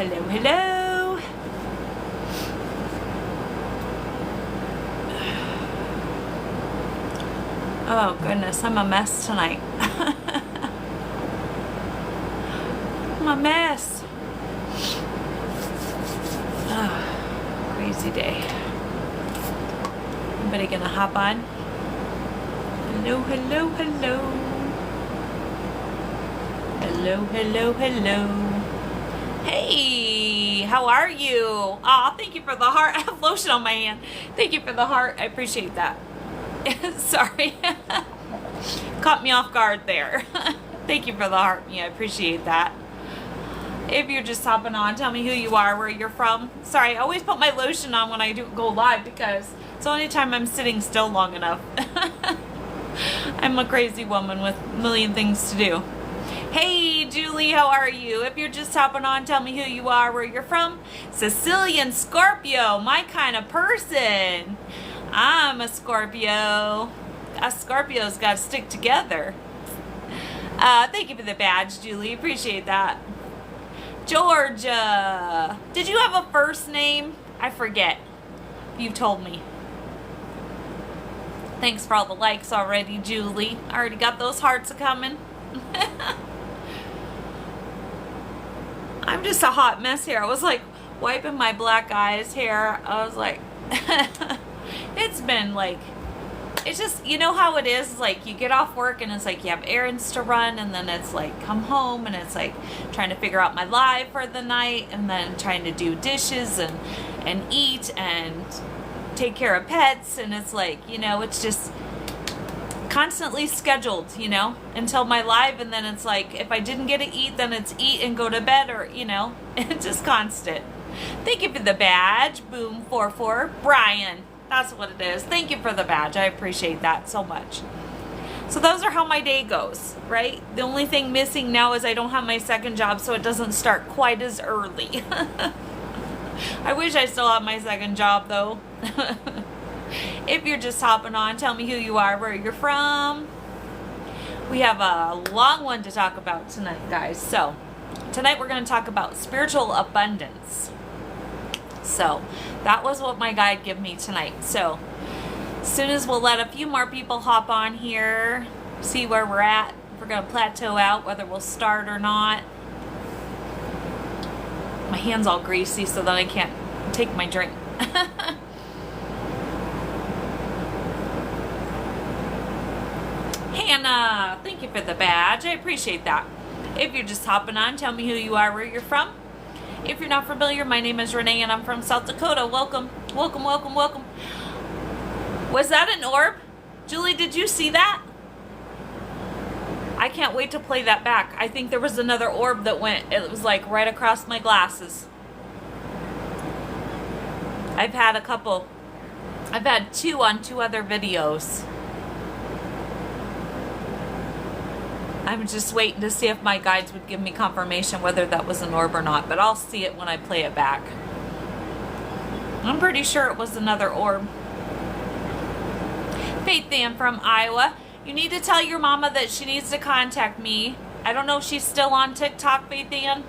Hello, hello. Oh goodness, I'm a mess tonight. I'm a mess. Oh, crazy day. Anybody gonna hop on? Hello, hello, hello. Hello, hello, hello. Hey, how are you? Aw, thank you for the heart. I have lotion on my hand. Thank you for the heart. I appreciate that. Sorry. Caught me off guard there. Thank you for the heart. Yeah, I appreciate that. If you're just hopping on, tell me who you are, where you're from. Sorry, I always put my lotion on when I do go live because it's the only time I'm sitting still long enough. I'm a crazy woman with a million things to do. Hey, Julie, how are you? If you're just hopping on, tell me who you are, where you're from. Sicilian Scorpio, my kind of person. I'm a Scorpio. Us Scorpios got to stick together. Thank you for the badge, Julie. Appreciate that. Georgia. Did you have a first name? I forget. You told me. Thanks for all the likes already, Julie. I already got those hearts a-coming. I'm just a hot mess here. I was like wiping my black eyes here. I was like, it's been like, it's just, you know how it is, like you get off work and it's like you have errands to run, and then it's like come home and it's like trying to figure out my life for the night, and then trying to do dishes and eat and take care of pets, and it's like, you know, it's just constantly scheduled, you know, until my live, and then it's like if I didn't get to eat, then it's eat and go to bed, or you know, it's just constant. Thank you for the badge, Boom44 Brian. That's what it is. Thank you for the badge. I appreciate that so much. So those are how my day goes, right? The only thing missing now is I don't have my second job, so it doesn't start quite as early. I wish I still had my second job though. If you're just hopping on, tell me who you are, where you're from. We have a long one to talk about tonight, guys. So tonight we're going to talk about spiritual abundance. So that was what my guide gave me tonight. So as soon as we'll let a few more people hop on here, see where we're at, if we're going to plateau out, whether we'll start or not. My hand's all greasy so that I can't take my drink. Hannah, thank you for the badge. I appreciate that. If you're just hopping on, tell me who you are, where you're from. If you're not familiar, my name is Renee and I'm from South Dakota. Welcome, welcome, welcome, welcome. Was that an orb? Julie, did you see that? I can't wait to play that back. I think there was another orb that went, it was like right across my glasses. I've had a couple. I've had two on two other videos. I'm just waiting to see if my guides would give me confirmation whether that was an orb or not, but I'll see it when I play it back. I'm pretty sure it was another orb. Faith Ann from Iowa. You need to tell your mama that she needs to contact me. I don't know if she's still on TikTok, Faith Ann.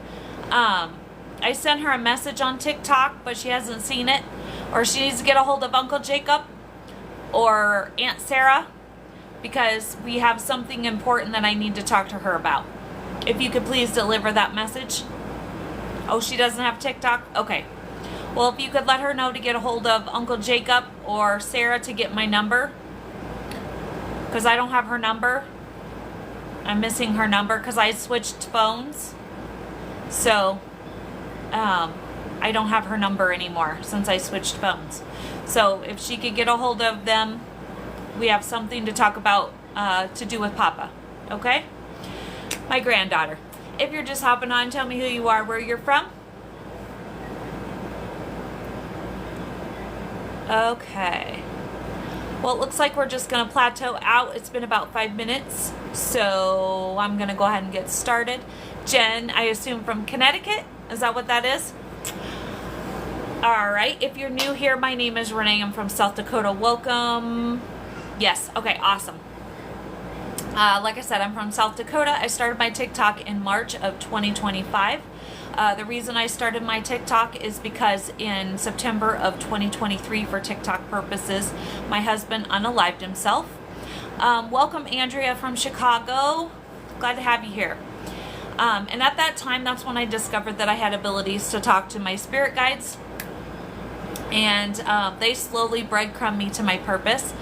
I sent her a message on TikTok, but she hasn't seen it. Or she needs to get a hold of Uncle Jacob or Aunt Sarah, because we have something important that I need to talk to her about. If you could please deliver that message. Oh, she doesn't have TikTok? Okay. Well, if you could let her know to get a hold of Uncle Jacob or Sarah to get my number, because I don't have her number. I'm missing her number because I switched phones. So, I don't have her number anymore since I switched phones. So, if she could get a hold of them, we have something to talk about to do with Papa. Okay? My granddaughter. If you're just hopping on, tell me who you are, where you're from. Okay. Well, it looks like we're just going to plateau out. It's been about 5 minutes, so I'm going to go ahead and get started. Jen, I assume from Connecticut? Is that what that is? All right. If you're new here, my name is Renee. I'm from South Dakota. Welcome. Yes. Okay. Awesome. Like I said, I'm from South Dakota. I started my TikTok in March of 2025. The reason I started my TikTok is because in September of 2023, for TikTok purposes, my husband unalived himself. Welcome, Andrea from Chicago. Glad to have you here. And at that time, that's when I discovered that I had abilities to talk to my spirit guides. And they slowly breadcrumb me to my purpose,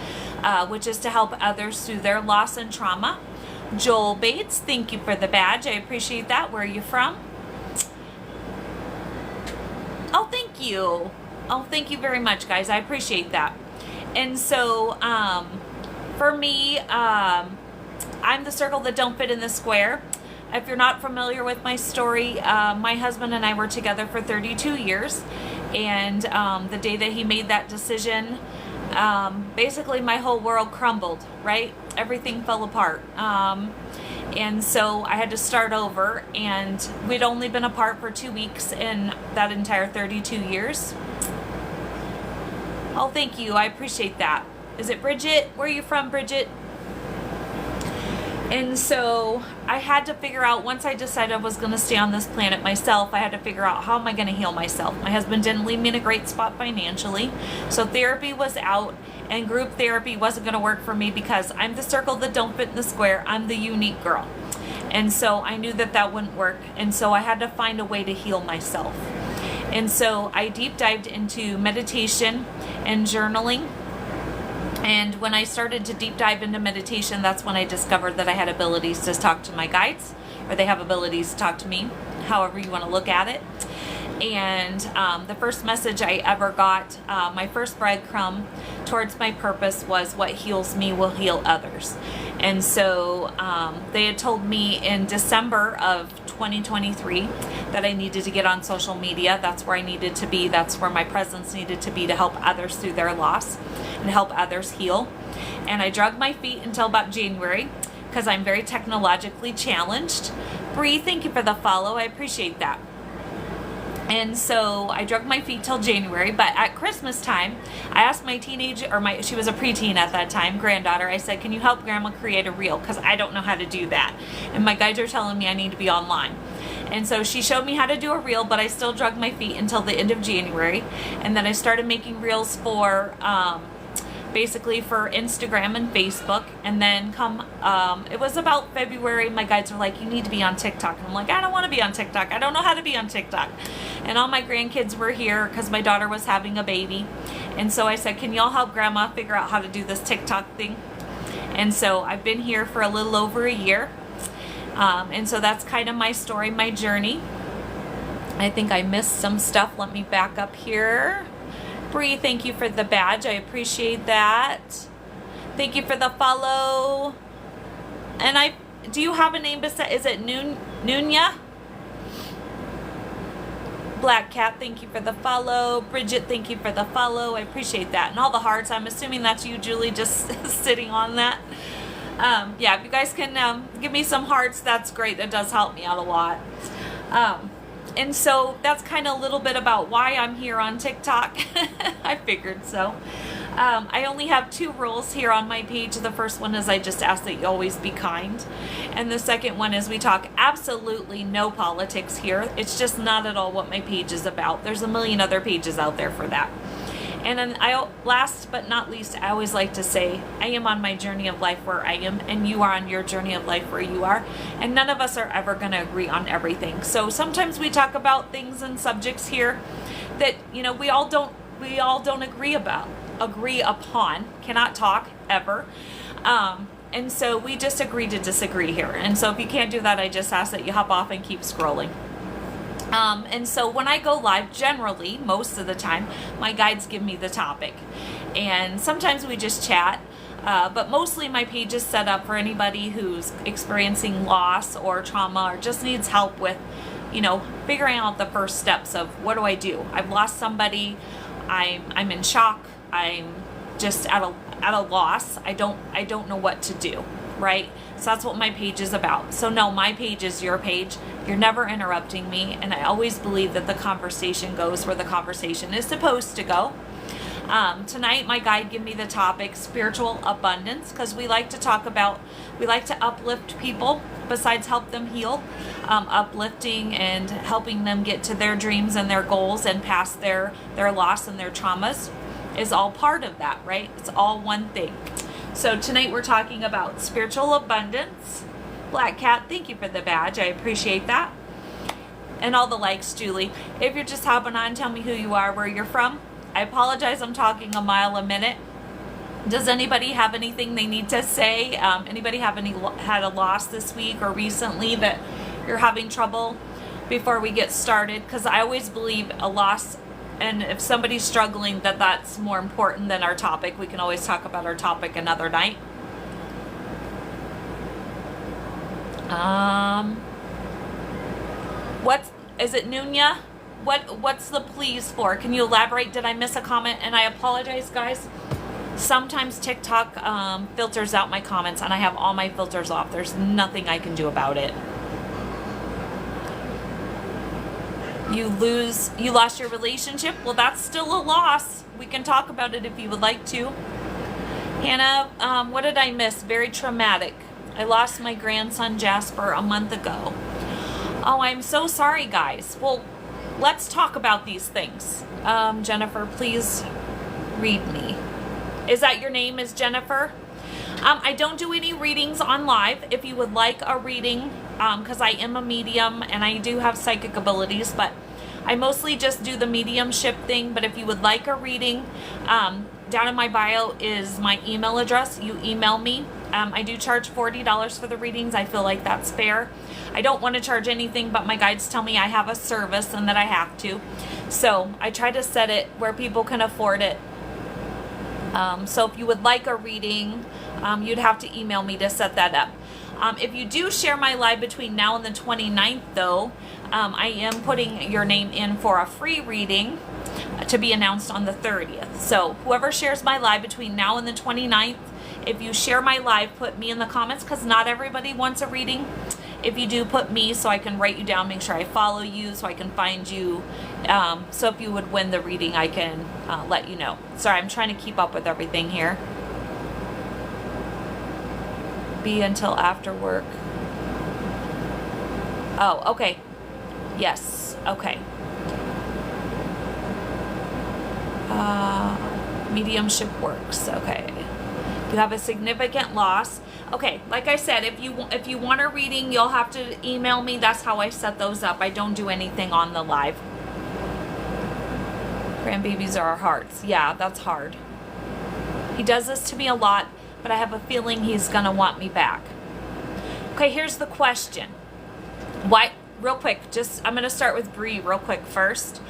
which is to help others through their loss and trauma. Joel Bates, thank you for the badge. I appreciate that. Where are you from? Oh, thank you. Oh, thank you very much, guys. I appreciate that. And so, for me, I'm the circle that don't fit in the square. If you're not familiar with my story, my husband and I were together for 32 years. And the day that he made that decision, basically my whole world crumbled, right? Everything fell apart. And so I had to start over, and we'd only been apart for 2 weeks in that entire 32 years. Oh, thank you. I appreciate that. Is it Bridget? Where are you from, Bridget? And so I had to figure out, once I decided I was going to stay on this planet myself, I had to figure out, how am I going to heal myself? My husband didn't leave me in a great spot financially. So therapy was out, and group therapy wasn't going to work for me because I'm the circle that don't fit in the square. I'm the unique girl. And so I knew that that wouldn't work. And so I had to find a way to heal myself. And so I deep dived into meditation and journaling. And when I started to deep dive into meditation, that's when I discovered that I had abilities to talk to my guides, or they have abilities to talk to me, however you want to look at it. And the first message I ever got, my first breadcrumb towards my purpose, was what heals me will heal others. And so they had told me in December of 2023 that I needed to get on social media. That's where I needed to be. That's where my presence needed to be, to help others through their loss and help others heal. And I dragged my feet until about January, because I'm very technologically challenged. Bree, thank you for the follow. I appreciate that. And so I dragged my feet till January, but at Christmas time, I asked my teenage, or she was a preteen at that time, granddaughter, I said, can you help Grandma create a reel? Because I don't know how to do that. And my guides are telling me I need to be online. And so she showed me how to do a reel, but I still dragged my feet until the end of January. And then I started making reels for, basically for Instagram and Facebook. And then it was about February, my guides were like, you need to be on TikTok. And I'm like, I don't want to be on TikTok. I don't know how to be on TikTok. And all my grandkids were here because my daughter was having a baby. And so I said, can y'all help Grandma figure out how to do this TikTok thing? And so I've been here for a little over a year. And so that's kind of my story, my journey. I think I missed some stuff. Let me back up here. Bree, thank you for the badge. I appreciate that. Thank you for the follow. And do you have a name beside? Is it Nunya? Black Cat, thank you for the follow. Bridget, thank you for the follow. I appreciate that. And all the hearts. I'm assuming that's you, Julie, just sitting on that. Yeah, if you guys can give me some hearts, that's great. That does help me out a lot. And so that's kind of a little bit about why I'm here on TikTok. I figured so. I only have 2 rules here on my page. The first one is I just ask that you always be kind. And the second one is we talk absolutely no politics here. It's just not at all what my page is about. There's a million other pages out there for that. And then last but not least, I always like to say, I am on my journey of life where I am, and you are on your journey of life where you are. And none of us are ever going to agree on everything. So sometimes we talk about things and subjects here that, we all don't agree upon, cannot talk ever. And so we just agree to disagree here. And so if you can't do that, I just ask that you hop off and keep scrolling. And so when I go live, generally, most of the time, my guides give me the topic. And sometimes we just chat, but mostly my page is set up for anybody who's experiencing loss or trauma or just needs help with, figuring out the first steps of what do I do? I've lost somebody, I'm in shock, I'm just at a loss, I don't know what to do, right? So that's what my page is about. So no, my page is your page. You're never interrupting me, and I always believe that the conversation goes where the conversation is supposed to go. Tonight, my guide gave me the topic spiritual abundance, because we like to uplift people besides help them heal. Uplifting and helping them get to their dreams and their goals and past their loss and their traumas is all part of that, right? It's all one thing. So tonight we're talking about spiritual abundance. Black Cat, thank you for the badge. I appreciate that. And all the likes, Julie. If you're just hopping on, tell me who you are, where you're from. I apologize, I'm talking a mile a minute. Does anybody have anything they need to say? Anybody had a loss this week or recently that you're having trouble before we get started? Because I always believe a loss, and if somebody's struggling, that's more important than our topic. We can always talk about our topic another night. Is it Nunya? What's the please for? Can you elaborate? Did I miss a comment? And I apologize, guys. Sometimes TikTok filters out my comments, and I have all my filters off. There's nothing I can do about it. You lost your relationship? Well, that's still a loss. We can talk about it if you would like to. Hannah, what did I miss? Very traumatic. I lost my grandson Jasper a month ago. Oh, I'm so sorry, guys. Well, let's talk about these things. Jennifer, please read me. Is that your name, is Jennifer? I don't do any readings on live. If you would like a reading, because I am a medium and I do have psychic abilities, but I mostly just do the mediumship thing. But if you would like a reading, down in my bio is my email address. You email me. I do charge $40 for the readings. I feel like that's fair. I don't want to charge anything, but my guides tell me I have a service and that I have to. So I try to set it where people can afford it. So if you would like a reading, you'd have to email me to set that up. If you do share my live between now and the 29th, though, I am putting your name in for a free reading to be announced on the 30th. So whoever shares my live between now and the 29th, if you share my live, put me in the comments, because not everybody wants a reading. If you do, put me so I can write you down, make sure I follow you so I can find you. So if you would win the reading, I can let you know. Sorry, I'm trying to keep up with everything here. Be until after work. Oh, okay. Yes, okay. Mediumship works, okay. You have a significant loss. Okay, like I said, if you want a reading, you'll have to email me. That's how I set those up. I don't do anything on the live. Grandbabies are our hearts. Yeah, that's hard. He does this to me a lot, but I have a feeling he's gonna want me back. Okay, here's the question. Why, real quick, I'm gonna start with Bree real quick first.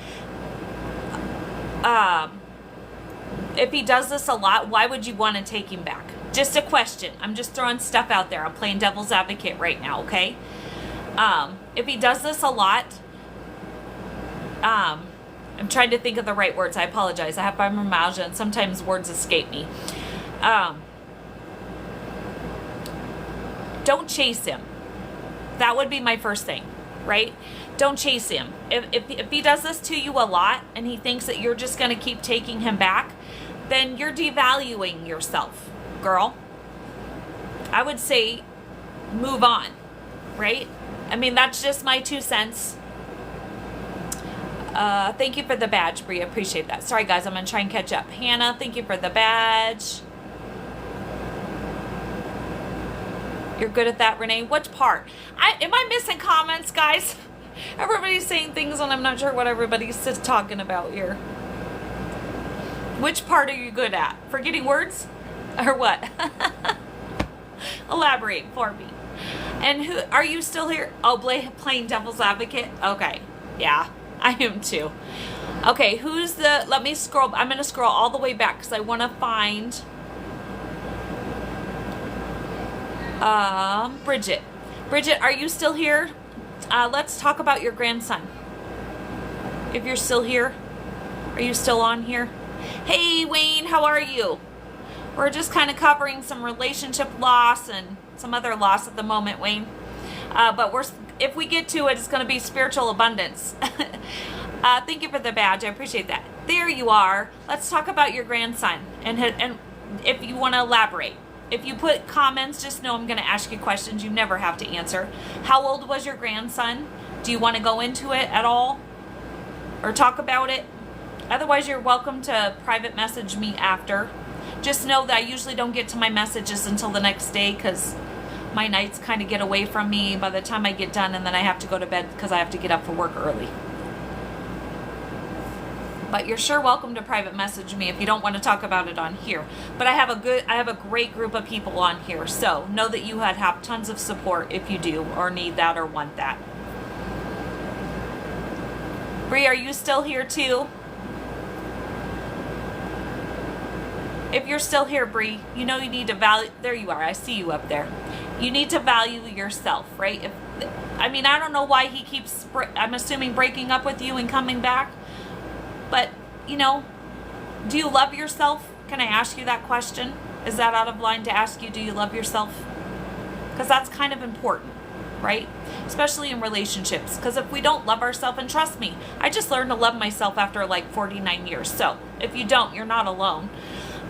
If he does this a lot, why would you want to take him back? Just a question. I'm just throwing stuff out there. I'm playing devil's advocate right now, okay? If he does this a lot, I'm trying to think of the right words. I apologize. I have fibromyalgia and sometimes words escape me. Don't chase him. That would be my first thing, right? Don't chase him. If he does this to you a lot and he thinks that you're just going to keep taking him back, then you're devaluing yourself, girl. I would say move on, right? I mean, that's just my 2 cents. Thank you for the badge, Bria. Appreciate that. Sorry, guys. I'm going to try and catch up. Hannah, thank you for the badge. You're good at that, Renee. Which part? Am I missing comments, guys? Everybody's saying things and I'm not sure what everybody's just talking about here. Which part are you good at? Forgetting words? Or what? Elaborate for me. And who are you still here? Oh, playing devil's advocate? Okay. Yeah, I am too. Okay, let me scroll. I'm going to scroll all the way back because I want to find Bridget. Bridget, are you still here? Let's talk about your grandson. If you're still here. Are you still on here? Hey, Wayne, how are you? We're just kind of covering some relationship loss and some other loss at the moment, Wayne. But if we get to it, it's going to be spiritual abundance. Thank you for the badge. I appreciate that. There you are. Let's talk about your grandson. And if you want to elaborate. If you put comments, just know I'm going to ask you questions you never have to answer. How old was your grandson? Do you want to go into it at all? Or talk about it? Otherwise, you're welcome to private message me after. Just know that I usually don't get to my messages until the next day because my nights kind of get away from me by the time I get done, and then I have to go to bed because I have to get up for work early. But you're sure welcome to private message me if you don't want to talk about it on here. But I have a great group of people on here, so know that you have tons of support if you do or need that or want that. Bree, are you still here too? If you're still here, Bree, you know you need to value. There you are. I see you up there. You need to value yourself, right? I don't know why he keeps, I'm assuming, breaking up with you and coming back. But, do you love yourself? Can I ask you that question? Is that out of line to ask you, do you love yourself? Because that's kind of important, right? Especially in relationships. Because if we don't love ourselves, and trust me, I just learned to love myself after like 49 years. So if you don't, you're not alone.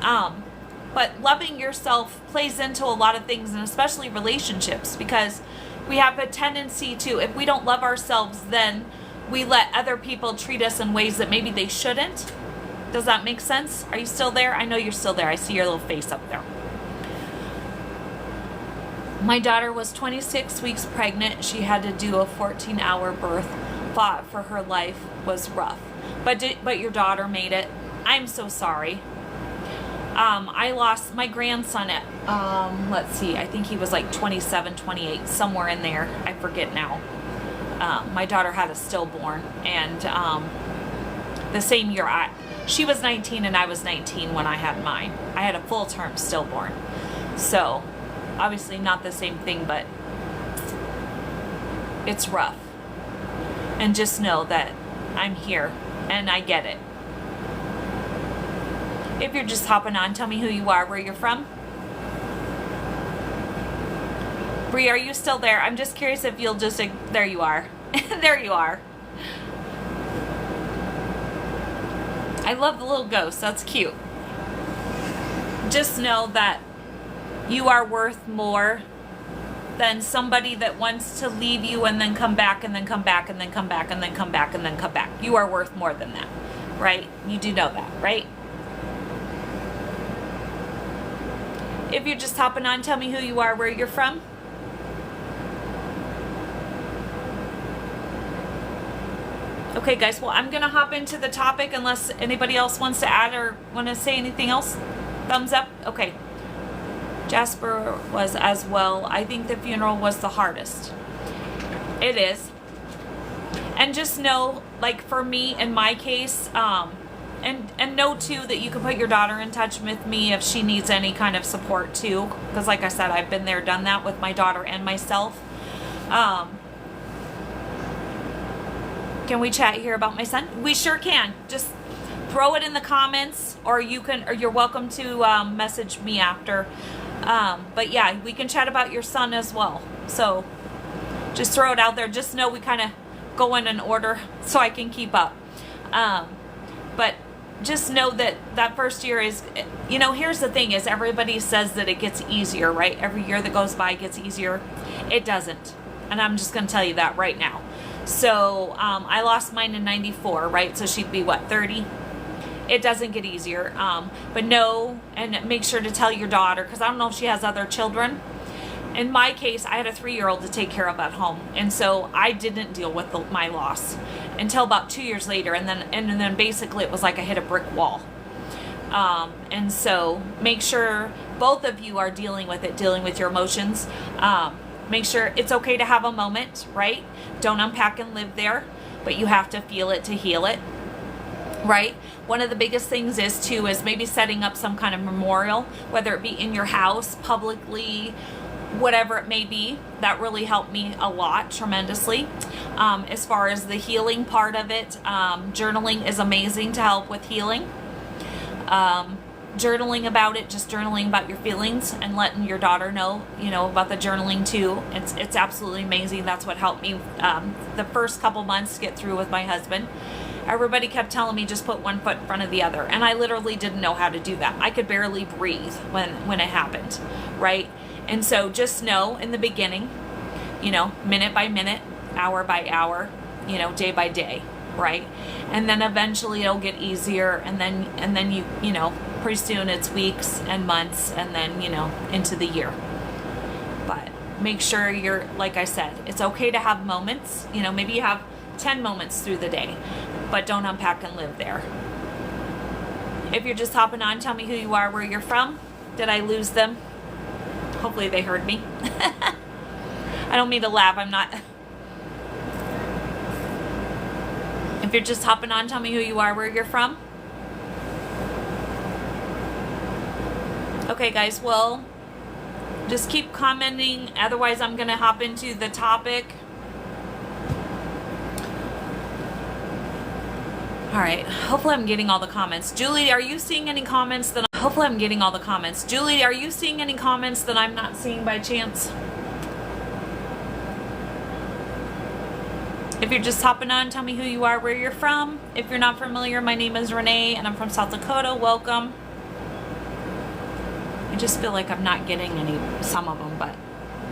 But loving yourself plays into a lot of things, and especially relationships, because we have a tendency to, if we don't love ourselves, then we let other people treat us in ways that maybe they shouldn't. Does that make sense? Are you still there? I know you're still there. I see your little face up there. My daughter was 26 weeks pregnant. She had to do a 14-hour birth. Fought for her life. Was rough. But your daughter made it. I'm so sorry. I lost my grandson at, let's see, I think he was like 27, 28, somewhere in there. I forget now. My daughter had a stillborn, and the same year she was 19 and I was 19 when I had mine. I had a full-term stillborn. So, obviously not the same thing, but it's rough. And just know that I'm here and I get it. If you're just hopping on, tell me who you are, where you're from. Bree, are you still there? I'm just curious if you'll just, there you are. There you are. I love the little ghost. That's cute. Just know that you are worth more than somebody that wants to leave you and then come back and then come back and then come back and then come back and then come back. You are worth more than that, right? You do know that, right? If you're just hopping on, tell me who you are, where you're from. Okay, guys, well, I'm going to hop into the topic unless anybody else wants to add or want to say anything else. Thumbs up? Okay. Jasper was as well. I think the funeral was the hardest. It is. And just know, like for me, in my case, and know too that you can put your daughter in touch with me if she needs any kind of support too. Because like I said, I've been there, done that with my daughter and myself. Can we chat here about my son? We sure can. Just throw it in the comments, or you're welcome to message me after. But yeah, we can chat about your son as well. So just throw it out there. Just know we kind of go in an order so I can keep up. But just know that that first year is, here's the thing is everybody says that it gets easier, right? Every year that goes by gets easier. It doesn't. And I'm just going to tell you that right now. So I lost mine in 94, right? So she'd be, 30? It doesn't get easier. But know and make sure to tell your daughter, because I don't know if she has other children. In my case, I had a 3-year-old to take care of at home. And so I didn't deal with my loss until about 2 years later. And then basically it was like I hit a brick wall. And so make sure both of you are dealing with your emotions. Make sure it's okay to have a moment, right? Don't unpack and live there, but you have to feel it to heal it, right? One of the biggest things is maybe setting up some kind of memorial, whether it be in your house, publicly, whatever it may be. That really helped me a lot, tremendously. As far as the healing part of it, journaling is amazing to help with healing. Journaling about it, just journaling about your feelings and letting your daughter know, about the journaling too. It's absolutely amazing. That's what helped me the first couple months get through with my husband. Everybody kept telling me just put one foot in front of the other. And I literally didn't know how to do that. I could barely breathe when it happened, right? And so just know in the beginning, you know, minute by minute, hour by hour, you know, day by day, right? And then eventually it'll get easier, and then you know, pretty soon it's weeks and months, and then, you know, into the year. But make sure you're, like I said, it's okay to have moments, you know, maybe you have 10 moments through the day, but don't unpack and live there. If you're just hopping on, tell me who you are, where you're from. Did I lose them? Hopefully they heard me. I don't mean to laugh, I'm not. If you're just hopping on, tell me who you are, where you're from. Okay, guys, well, just keep commenting. Otherwise, I'm going to hop into the topic. All right. Hopefully, I'm getting all the comments. Julie, are you seeing any comments that... Hopefully, I'm getting all the comments. Julie, are you seeing any comments that I'm not seeing by chance? If you're just hopping on, tell me who you are, where you're from. If you're not familiar, my name is Renee, and I'm from South Dakota. Welcome. I just feel like I'm not getting some of them, but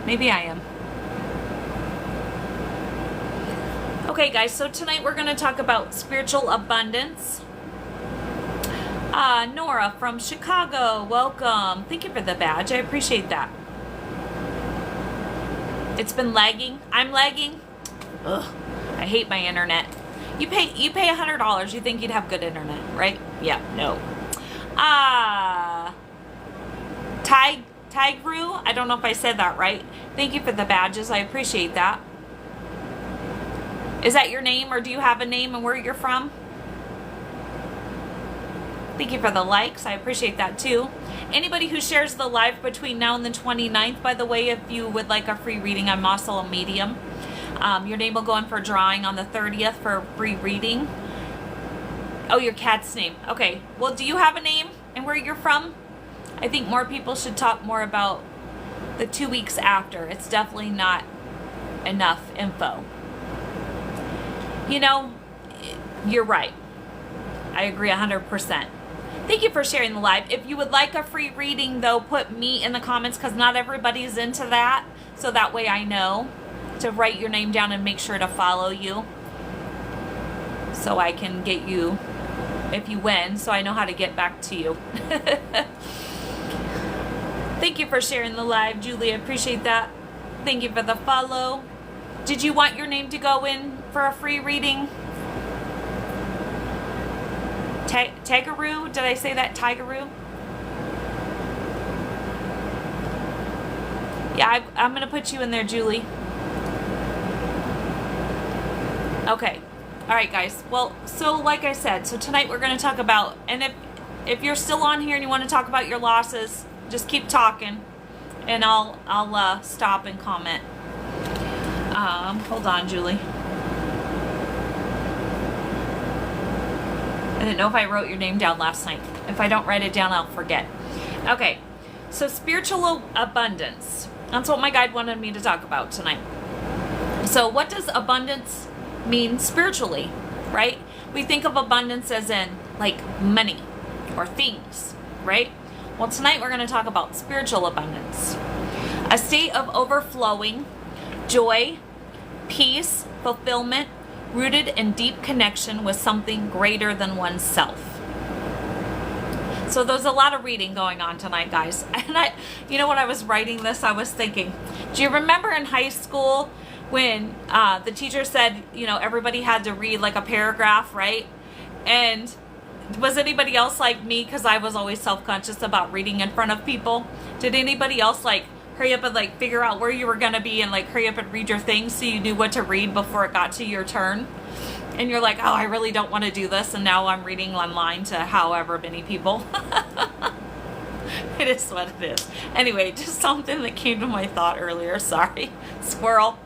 maybe I am. Okay, guys, so tonight we're going to talk about spiritual abundance. Nora from Chicago, welcome. Thank you for the badge. I appreciate that. It's been lagging. I'm lagging. Ugh, I hate my internet. You pay $100. You think you'd have good internet, right? Yeah, no. Tigru, I don't know if I said that right. Thank you for the badges. I appreciate that. Is that your name, or do you have a name and where you're from? Thank you for the likes. I appreciate that too. Anybody who shares the live between now and the 29th, by the way, if you would like a free reading, I'm also a medium. Your name will go in for drawing on the 30th for a free reading. Oh, your cat's name. Okay. Well, do you have a name and where you're from? I think more people should talk more about the 2 weeks after. It's definitely not enough info. You know, you're right. I agree 100%. Thank you for sharing the live. If you would like a free reading, though, put me in the comments, because not everybody's into that. So that way I know to write your name down and make sure to follow you, so I can get you, if you win, so I know how to get back to you. Thank you for sharing the live, Julie. I appreciate that. Thank you for the follow. Did you want your name to go in for a free reading? Tigeroo? Did I say that? Tigeroo? Yeah, I'm going to put you in there, Julie. Okay. All right, guys. Well, so like I said, so tonight we're going to talk about, and if you're still on here and you want to talk about your losses, just keep talking, and I'll stop and comment. Hold on, Julie. I didn't know if I wrote your name down last night. If I don't write it down, I'll forget. Okay, so spiritual abundance. That's what my guide wanted me to talk about tonight. So what does abundance mean spiritually, right? We think of abundance as in like money or things, right? Well, tonight we're going to talk about spiritual abundance. A state of overflowing joy, peace, fulfillment, rooted in deep connection with something greater than oneself. So there's a lot of reading going on tonight, guys. And you know, when I was writing this, I was thinking, do you remember in high school when the teacher said, you know, everybody had to read like a paragraph, right? And was anybody else like me? Because I was always self-conscious about reading in front of people. Did anybody else like hurry up and like figure out where you were going to be and like hurry up and read your things so you knew what to read before it got to your turn? And you're like, oh, I really don't want to do this. And now I'm reading online to however many people. It is what it is. Anyway, just something that came to my thought earlier. Sorry. Squirrel.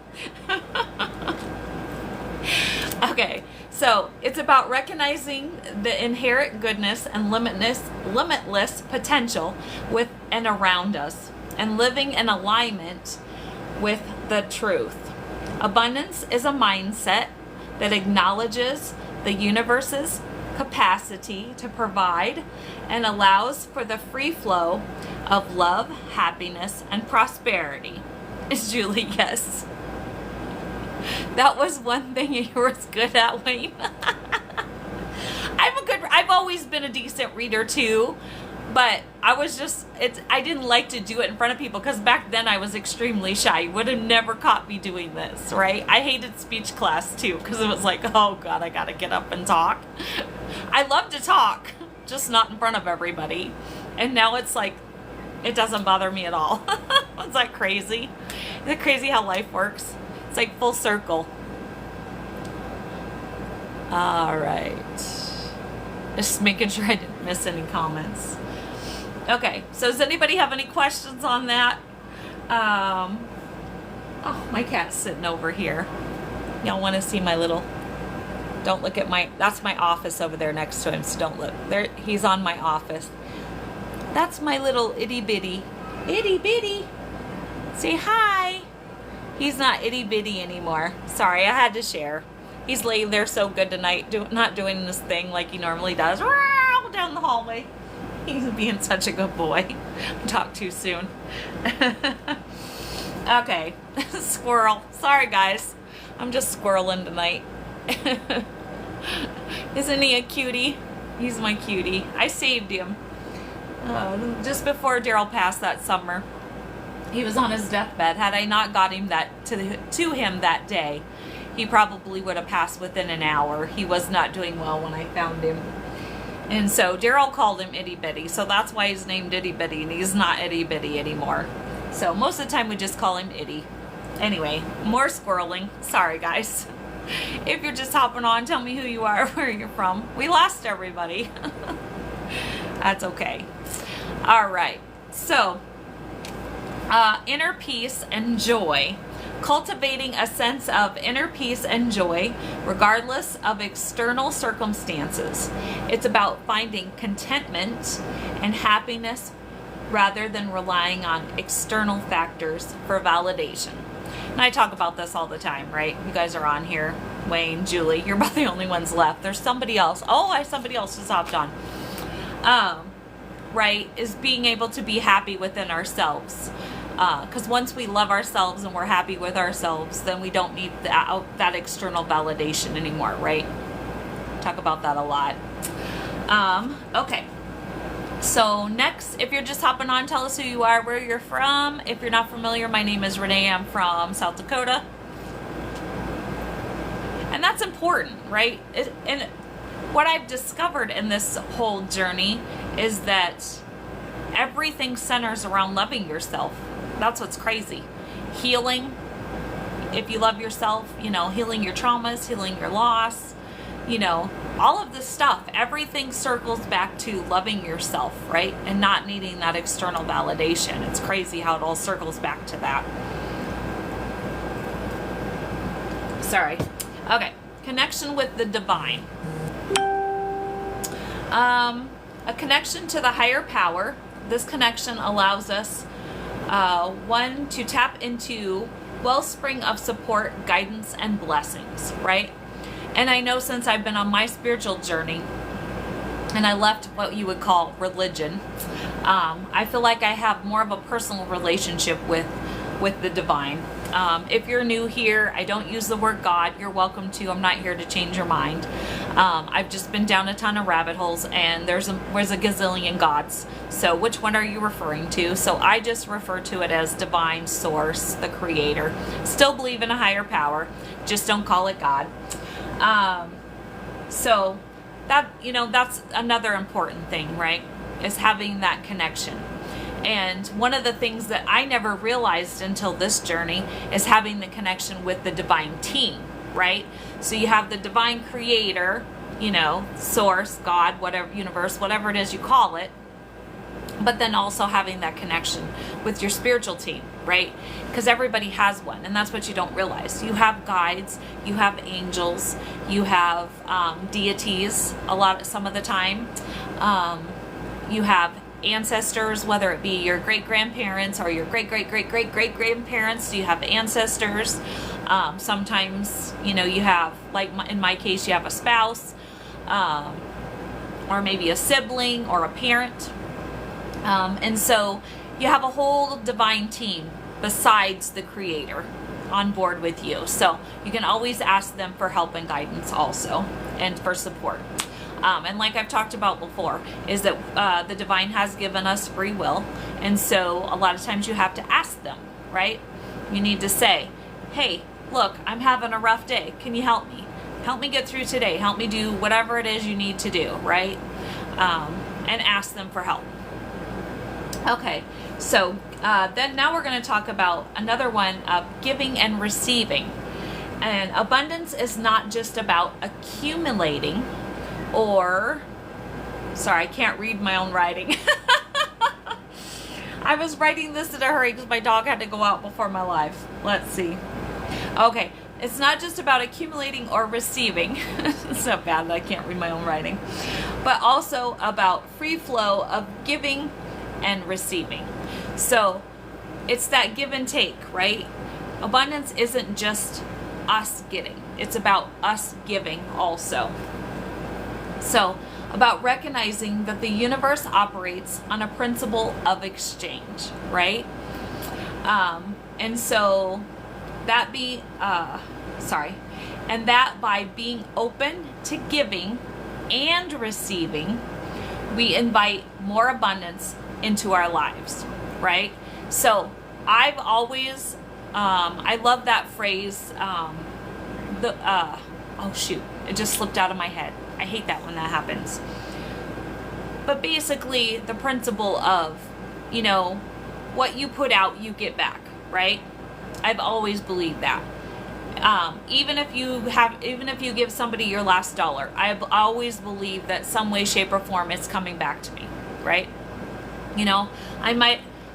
Okay. So it's about recognizing the inherent goodness and limitless potential with and around us, and living in alignment with the truth. Abundance is a mindset that acknowledges the universe's capacity to provide and allows for the free flow of love, happiness, and prosperity. Julie, yes. That was one thing you were good at, Wayne. I've always been a decent reader too, but I didn't like to do it in front of people because back then I was extremely shy. You would have never caught me doing this, right? I hated speech class too because it was like, oh God, I gotta get up and talk. I love to talk, just not in front of everybody. And now it's like, it doesn't bother me at all. It's like crazy. Is it crazy how life works? It's like full circle. All right. Just making sure I didn't miss any comments. Okay, so does anybody have any questions on that? Oh, my cat's sitting over here. Y'all want to see my little... Don't look at that's my office over there next to him, so don't look. There, he's on my office. That's my little itty bitty. Itty bitty. Say hi. He's not itty bitty anymore. Sorry, I had to share. He's laying there so good tonight, not doing this thing like he normally does. Down the hallway. He's being such a good boy. Talk too soon. Okay. Squirrel. Sorry, guys. I'm just squirreling tonight. Isn't he a cutie? He's my cutie. I saved him. Just before Daryl passed that summer. He was on his deathbed. Had I not got him to him that day, he probably would have passed within an hour. He was not doing well when I found him. And so Daryl called him Itty Bitty. So that's why he's named Itty Bitty. And he's not Itty Bitty anymore. So most of the time we just call him Itty. Anyway, more squirreling. Sorry, guys. If you're just hopping on, tell me who you are, where you're from. We lost everybody. That's okay. All right. So, inner peace and joy. Cultivating a sense of inner peace and joy regardless of external circumstances. It's about finding contentment and happiness rather than relying on external factors for validation. And I talk about this all the time, right? You guys are on here. Wayne, Julie, you're about the only ones left. There's somebody else. Oh, somebody else just hopped on. Right? Is being able to be happy within ourselves. Because once we love ourselves and we're happy with ourselves, then we don't need that external validation anymore, right? Talk about that a lot. Okay. So next, if you're just hopping on, tell us who you are, where you're from. If you're not familiar, my name is Renee. I'm from South Dakota. And that's important, right? And what I've discovered in this whole journey is that everything centers around loving yourself. That's what's crazy. Healing, if you love yourself, healing your traumas, healing your loss, all of this stuff, everything circles back to loving yourself, right? And not needing that external validation. It's crazy how it all circles back to that. Sorry. Okay. Connection with the divine. A connection to the higher power. This connection allows us one, to tap into wellspring of support, guidance, and blessings, right? And I know since I've been on my spiritual journey and I left what you would call religion, I feel like I have more of a personal relationship with the divine. If you're new here, I don't use the word God. You're welcome to. I'm not here to change your mind. I've just been down a ton of rabbit holes, and there's a gazillion gods. So which one are you referring to? So I just refer to it as divine source, the creator. Still believe in a higher power. Just don't call it God. So that, that's another important thing, right? Is having that connection. And one of the things that I never realized until this journey is having the connection with the divine team, right? So you have the divine creator, source, God, whatever, universe, whatever it is you call it, but then also having that connection with your spiritual team, right? Because everybody has one, and that's what you don't realize. You have guides, you have angels, you have deities some of the time. You have ancestors, whether it be your great-grandparents or your great-great-great-great-great-grandparents? Do you have ancestors? Sometimes, you have, like in my case, you have a spouse, or maybe a sibling or a parent. And so you have a whole divine team besides the Creator on board with you. So you can always ask them for help and guidance also, and for support. And like I've talked about before, is that the divine has given us free will. And so a lot of times you have to ask them, right? You need to say, hey, look, I'm having a rough day. Can you help me? Help me get through today. Help me do whatever it is you need to do, right? And ask them for help. Okay, so then now we're going to talk about another one of giving and receiving. And abundance is not just about accumulating or, sorry, I can't read my own writing. I was writing this in a hurry because my dog had to go out before my live. Let's see. Okay, it's not just about accumulating or receiving. It's not bad that I can't read my own writing. But also about free flow of giving and receiving. So it's that give and take, right? Abundance isn't just us getting. It's about us giving also. So about recognizing that the universe operates on a principle of exchange, right? And so that by being open to giving and receiving, we invite more abundance into our lives, right? So I've always, I love that phrase, oh shoot, it just slipped out of my head. I hate that when that happens. But basically the principle of, what you put out, you get back, right? I've always believed that. Even if you give somebody your last dollar, I've always believed that some way, shape, or form it's coming back to me, right?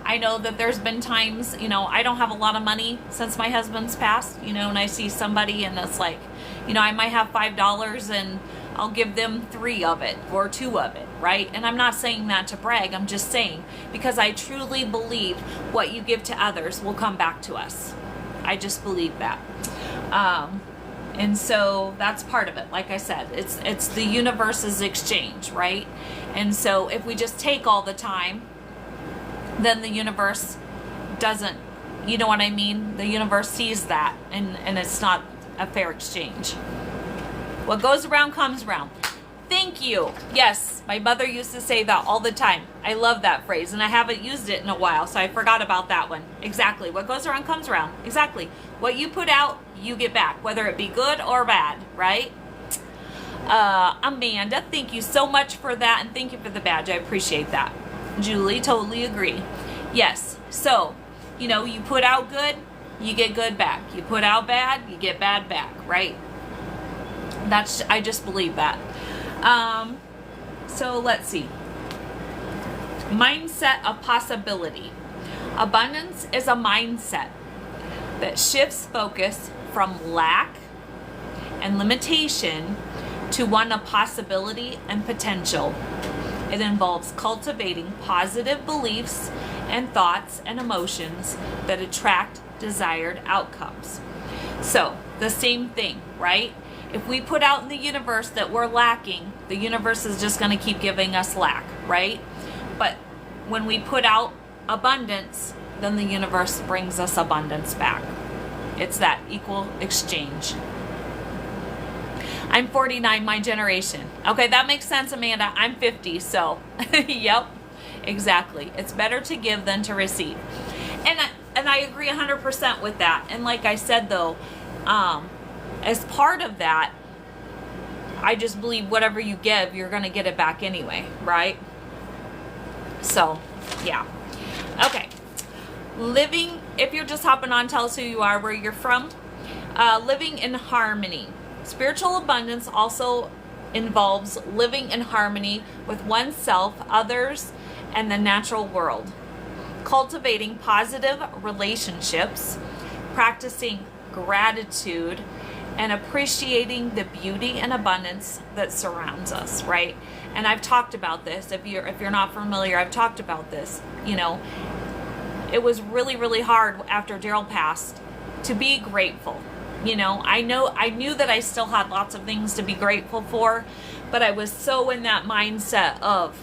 I know that there's been times, I don't have a lot of money since my husband's passed, and I see somebody and it's like, I might have $5 and I'll give them 3 of it or 2 of it, right? And I'm not saying that to brag. I'm just saying because I truly believe what you give to others will come back to us. I just believe that. And so that's part of it. Like I said, it's the universe's exchange, right? And so if we just take all the time, then the universe doesn't, you know what I mean? The universe sees that and it's not a fair exchange. What goes around comes around. Thank you. Yes, my mother used to say that all the time. I love that phrase, and I haven't used it in a while, so I forgot about that one. Exactly. What goes around comes around. Exactly. What you put out, you get back, whether it be good or bad, right? Amanda, thank you so much for that, and thank you for the badge. I appreciate that. Julie, totally agree. Yes. So, you put out good, you get good back. You put out bad, you get bad back, right? I just believe that. So let's see. Mindset of possibility. Abundance is a mindset that shifts focus from lack and limitation to one of possibility and potential. It involves cultivating positive beliefs and thoughts and emotions that attract desired outcomes. So, the same thing, right? If we put out in the universe that we're lacking, the universe is just going to keep giving us lack, right? But when we put out abundance, then the universe brings us abundance back. It's that equal exchange. I'm 49, my generation. Okay, that makes sense, Amanda. I'm 50, so yep, exactly. It's better to give than to receive. And I agree 100% with that. And like I said, though, as part of that, I just believe whatever you give, you're going to get it back anyway, right? So, yeah. Okay. Living, if you're just hopping on, tell us who you are, where you're from. Living in harmony. Spiritual abundance also involves living in harmony with oneself, others, and the natural world. Cultivating positive relationships, practicing gratitude, and appreciating the beauty and abundance that surrounds us, right? And I've talked about this. If you're not familiar, I've talked about this. You know, it was really, really hard after Daryl passed to be grateful. You know, I knew that I still had lots of things to be grateful for, but I was so in that mindset of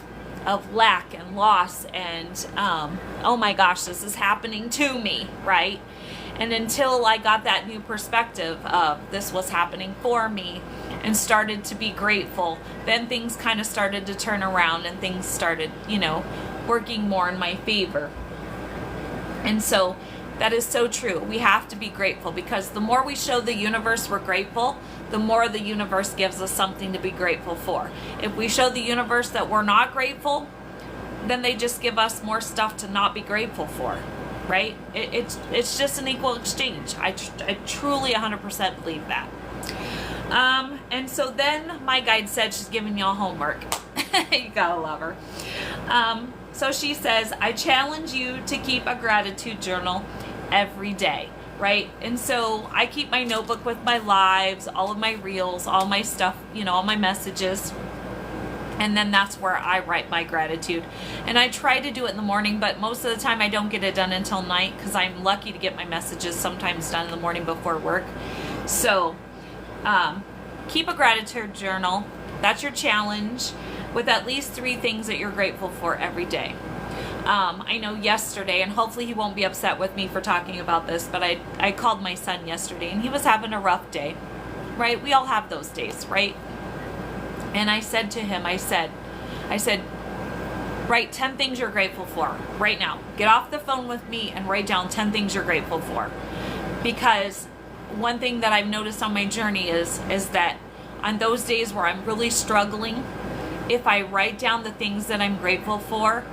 lack and loss and oh my gosh, this is happening to me, right? And until I got that new perspective of this was happening for me and started to be grateful, then things kind of started to turn around and things started, you know, working more in my favor. And so that is so true. We have to be grateful, because the more we show the universe we're grateful, the more the universe gives us something to be grateful for. If we show the universe that we're not grateful, then they just give us more stuff to not be grateful for, right? It's just an equal exchange. I truly 100% believe that. And so then my guide said she's giving y'all homework. You gotta love her. So she says, I challenge you to keep a gratitude journal every day, right? And so I keep my notebook with my lives, all of my reels, all my stuff, you know, all my messages. And then that's where I write my gratitude. And I try to do it in the morning, but most of the time I don't get it done until night, because I'm lucky to get my messages sometimes done in the morning before work. So keep a gratitude journal. That's your challenge, with at least 3 things that you're grateful for every day. I know yesterday, and hopefully he won't be upset with me for talking about this, but I called my son yesterday and he was having a rough day, right? We all have those days, right? And I said to him, I said, write 10 things you're grateful for right now. Get off the phone with me and write down 10 things you're grateful for. Because one thing that I've noticed on my journey is that on those days where I'm really struggling, if I write down the things that I'm grateful for,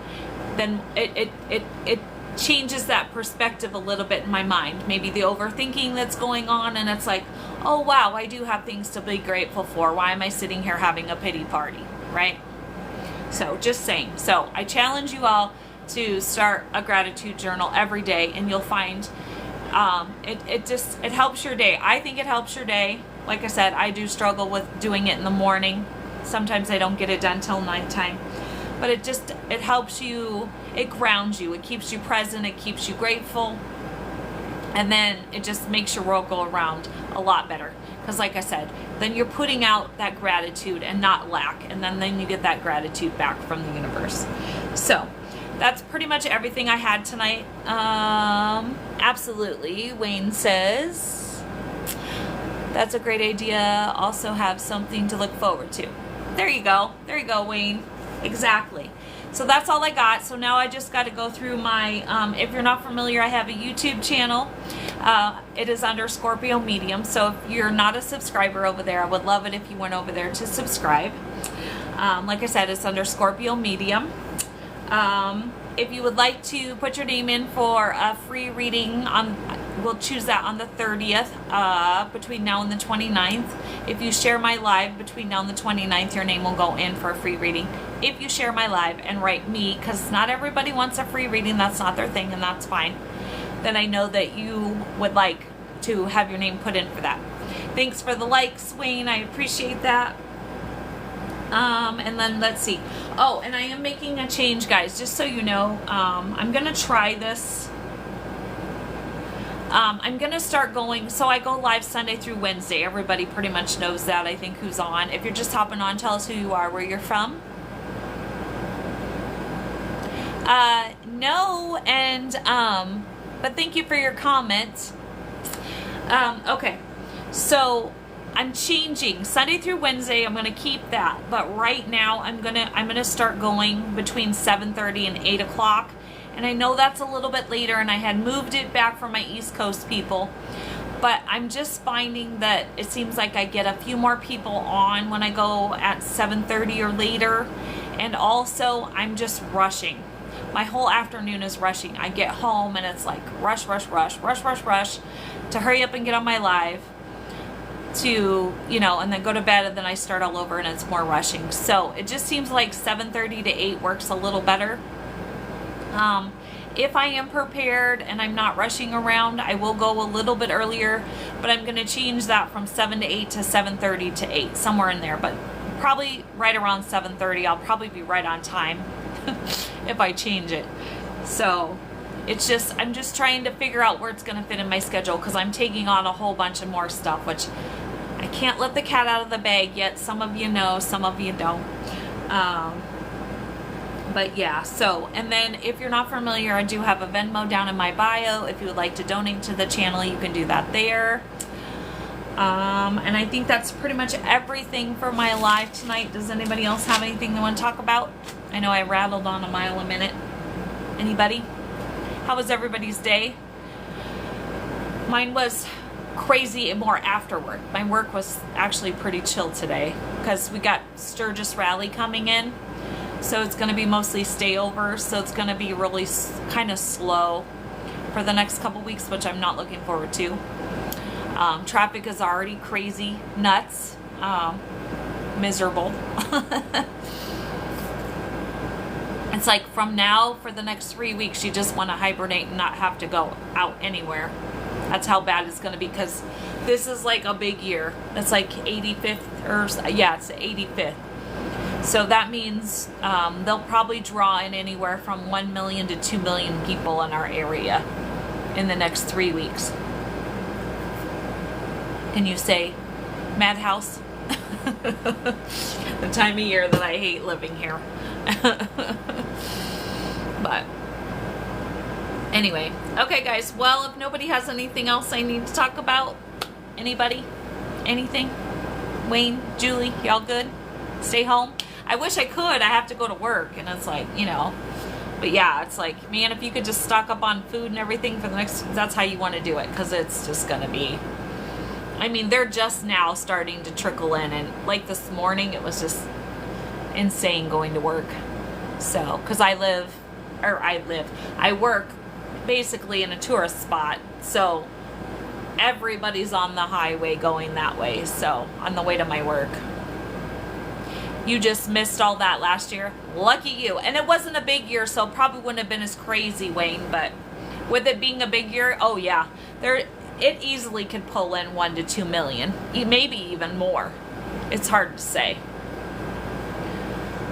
then it changes that perspective a little bit in my mind. Maybe the overthinking that's going on, and it's like, oh wow, I do have things to be grateful for. Why am I sitting here having a pity party, right? So just saying. So I challenge you all to start a gratitude journal every day, and you'll find it helps your day. I think it helps your day. Like I said, I do struggle with doing it in the morning. Sometimes I don't get it done till nighttime. But it helps you, it grounds you, it keeps you present, it keeps you grateful. And then it just makes your world go around a lot better. Because like I said, then you're putting out that gratitude and not lack. And then you get that gratitude back from the universe. So that's pretty much everything I had tonight. Absolutely. Wayne says, that's a great idea. Also have something to look forward to. There you go. There you go, Wayne. Exactly. So that's all I got. So now I just got to go through my, if you're not familiar, I have a YouTube channel. It is under Scorpio Medium. So if you're not a subscriber over there, I would love it if you went over there to subscribe. Like I said, it's under Scorpio Medium. If you would like to put your name in for a free reading, we'll choose that on the 30th, between now and the 29th. If you share my live between now and the 29th, your name will go in for a free reading. If you share my live and write me, because not everybody wants a free reading, that's not their thing, and that's fine, then I know that you would like to have your name put in for that. Thanks for the likes, Wayne. I appreciate that. And then let's see. Oh, and I am making a change, guys, just so you know. I'm going to try this. I'm going to start going, so I go live Sunday through Wednesday. Everybody pretty much knows that, I think, who's on. If you're just hopping on, tell us who you are, where you're from. No, and, but thank you for your comment. Okay, so I'm changing Sunday through Wednesday. I'm going to keep that, but right now I'm going to start going between 7:30 and 8 o'clock. And I know that's a little bit later, and I had moved it back for my East Coast people, but I'm just finding that it seems like I get a few more people on when I go at 7:30 or later. And also I'm just rushing. My whole afternoon is rushing. I get home and it's like rush to hurry up and get on my live, to, you know, and then go to bed, and then I start all over and it's more rushing. So it just seems like 7:30 to 8 works a little better. if I am prepared and I'm not rushing around, I will go a little bit earlier, but I'm going to change that from 7 to 8 to 7:30 to 8, somewhere in there, but probably right around 7:30. I'll probably be right on time if I change it. So it's just, I'm just trying to figure out where it's going to fit in my schedule, because I'm taking on a whole bunch of more stuff, which I can't let the cat out of the bag yet. Some of you know, some of you don't. But yeah, so, and then if you're not familiar, I do have a Venmo down in my bio. If you would like to donate to the channel, you can do that there. And I think that's pretty much everything for my live tonight. Does anybody else have anything they want to talk about? I know I rattled on a mile a minute. Anybody? How was everybody's day? Mine was crazy and more after work. My work was actually pretty chill today because we got Sturgis Rally coming in. So it's going to be mostly stay over. So it's going to be really kind of slow for the next couple weeks, which I'm not looking forward to. Traffic is already crazy, nuts, miserable. It's like from now for the next 3 weeks, you just want to hibernate and not have to go out anywhere. That's how bad it's going to be, because this is like a big year. It's like 85th, or yeah, it's the 85th. So that means they'll probably draw in anywhere from 1 million to 2 million people in our area in the next 3 weeks. Can you say madhouse? The time of year that I hate living here. But anyway, okay guys, well, if nobody has anything else I need to talk about, anybody, anything, Wayne, Julie, y'all good? Stay home? I wish I could. I have to go to work, and it's like, you know, but yeah, it's like, man, if you could just stock up on food and everything for the next, that's how you want to do it, because it's just gonna be, I mean, they're just now starting to trickle in, and like this morning, it was just insane going to work. So, because I work basically in a tourist spot, so everybody's on the highway going that way, so on the way to my work. You just missed all that last year. Lucky you. And it wasn't a big year, so it probably wouldn't have been as crazy, Wayne, but with it being a big year, oh yeah, it easily could pull in 1 to 2 million, maybe even more. It's hard to say.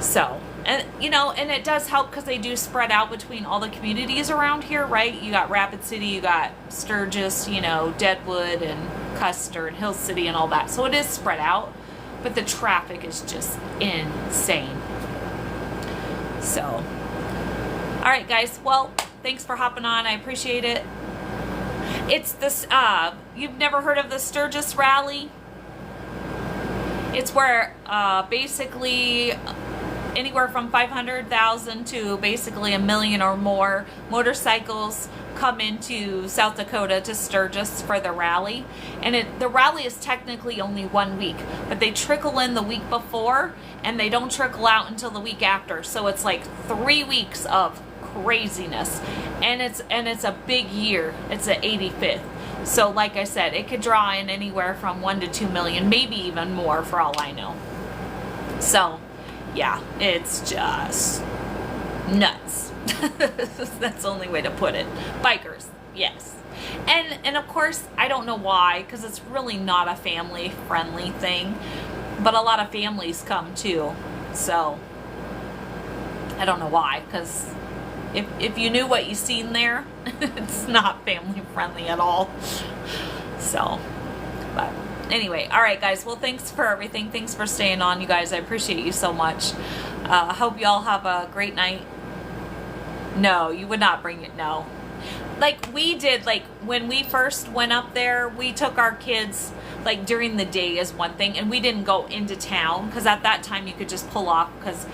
So, and you know, and it does help because they do spread out between all the communities around here, right? You got Rapid City, you got Sturgis, you know, Deadwood and Custer and Hill City and all that. So it is spread out, but the traffic is just insane. So, all right, guys. Well, thanks for hopping on. I appreciate it. It's this, you've never heard of the Sturgis Rally? It's where basically anywhere from 500,000 to basically 1 million or more motorcycles come into South Dakota to Sturgis for the rally. And the rally is technically only 1 week, but they trickle in the week before and they don't trickle out until the week after. So it's like 3 weeks of craziness, and it's a big year. It's the 85th. So like I said, it could draw in anywhere from 1 to 2 million, maybe even more for all I know. So yeah, it's just nuts. That's the only way to put it. Bikers, yes. And of course, I don't know why, because it's really not a family friendly thing, but a lot of families come too. So I don't know why, because if you knew what you seen there, it's not family friendly at all. So, but anyway, all right, guys. Well, thanks for everything. Thanks for staying on, you guys. I appreciate you so much. I hope you all have a great night. No, you would not bring it. No. Like we did, like when we first went up there, we took our kids like during the day is one thing, and we didn't go into town because at that time you could just pull off, because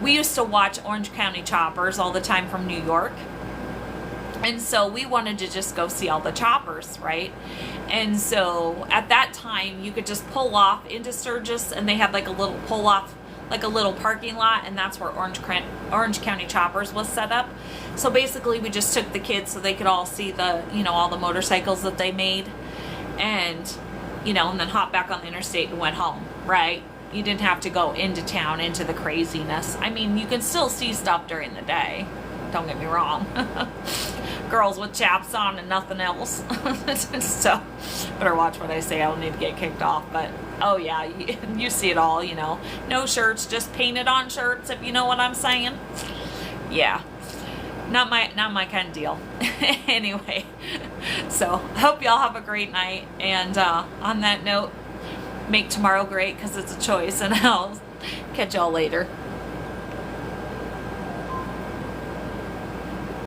we used to watch Orange County Choppers all the time from New York. And so we wanted to just go see all the choppers, right? And so at that time, you could just pull off into Sturgis, and they had like a little pull off, like a little parking lot, and that's where Orange County Choppers was set up. So basically, we just took the kids so they could all see the, you know, all the motorcycles that they made, and, you know, and then hop back on the interstate and went home, right? You didn't have to go into town, into the craziness. I mean, you can still see stuff during the day, Don't get me wrong. Girls with chaps on and nothing else. So better watch what I say. I don't need to get kicked off. But oh yeah, you see it all, you know. No shirts, just painted on shirts, if you know what I'm saying. Yeah. Not my kind of deal. Anyway, so hope y'all have a great night. And on that note, make tomorrow great, because it's a choice. And I'll catch y'all later.